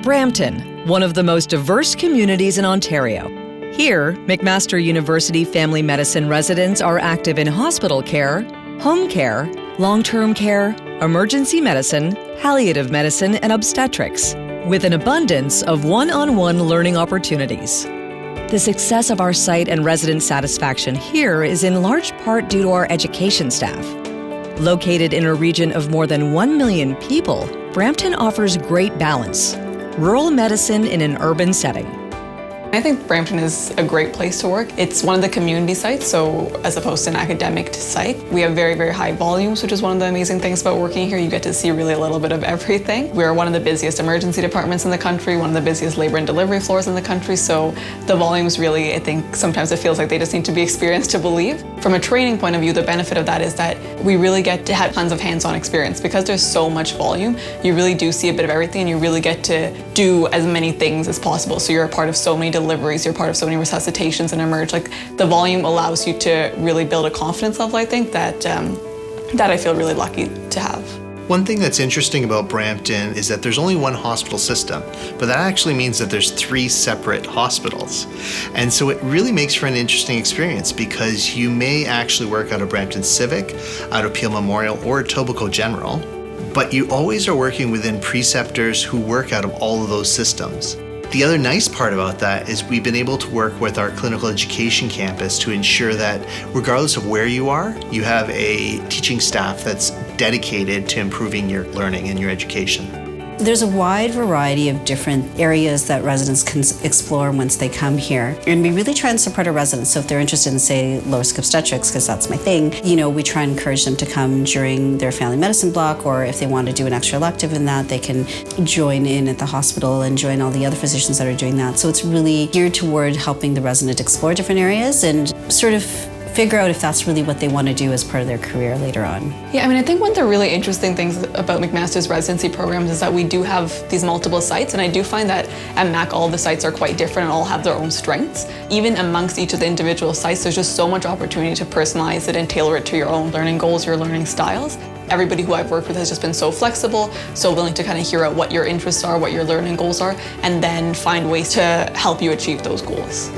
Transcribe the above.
Brampton, one of the most diverse communities in Ontario. Here, McMaster University Family Medicine residents are active in hospital care, home care, long-term care, emergency medicine, palliative medicine, and obstetrics, with an abundance of one-on-one learning opportunities. The success of our site and resident satisfaction here is in large part due to our education staff. Located in a region of more than 1 million people, Brampton offers great balance. Rural medicine in an urban setting. I think Brampton is a great place to work. It's one of the community sites, so as opposed to an academic site. We have very, very high volumes, which is one of the amazing things about working here. You get to see really a little bit of everything. We're one of the busiest emergency departments in the country, one of the busiest labor and delivery floors in the country, so the volumes really, I think sometimes it feels like they just need to be experienced to believe. From a training point of view, the benefit of that is that we really get to have tons of hands-on experience. Because there's so much volume, you really do see a bit of everything and you really get to do as many things as possible. So you're a part of so many deliveries, you're part of so many resuscitations and emerge. Like the volume allows you to really build a confidence level, I think, that I feel really lucky to have. One thing that's interesting about Brampton is that there's only one hospital system, but that actually means that there's 3 separate hospitals. And so it really makes for an interesting experience because you may actually work out of Brampton Civic, out of Peel Memorial, or Etobicoke General, but you always are working within preceptors who work out of all of those systems. The other nice part about that is we've been able to work with our clinical education campus to ensure that regardless of where you are, you have a teaching staff that's dedicated to improving your learning and your education. There's a wide variety of different areas that residents can explore once they come here. And we really try and support our residents. So if they're interested in, say, low-risk obstetrics, because that's my thing, we try and encourage them to come during their family medicine block, or if they want to do an extra elective in that, they can join in at the hospital and join all the other physicians that are doing that. So it's really geared toward helping the resident explore different areas and sort of figure out if that's really what they want to do as part of their career later on. Yeah, I think one of the really interesting things about McMaster's residency programs is that we do have these multiple sites, and I do find that at Mac all the sites are quite different and all have their own strengths. Even amongst each of the individual sites, there's just so much opportunity to personalize it and tailor it to your own learning goals, your learning styles. Everybody who I've worked with has just been so flexible, so willing to kind of hear out what your interests are, what your learning goals are, and then find ways to help you achieve those goals.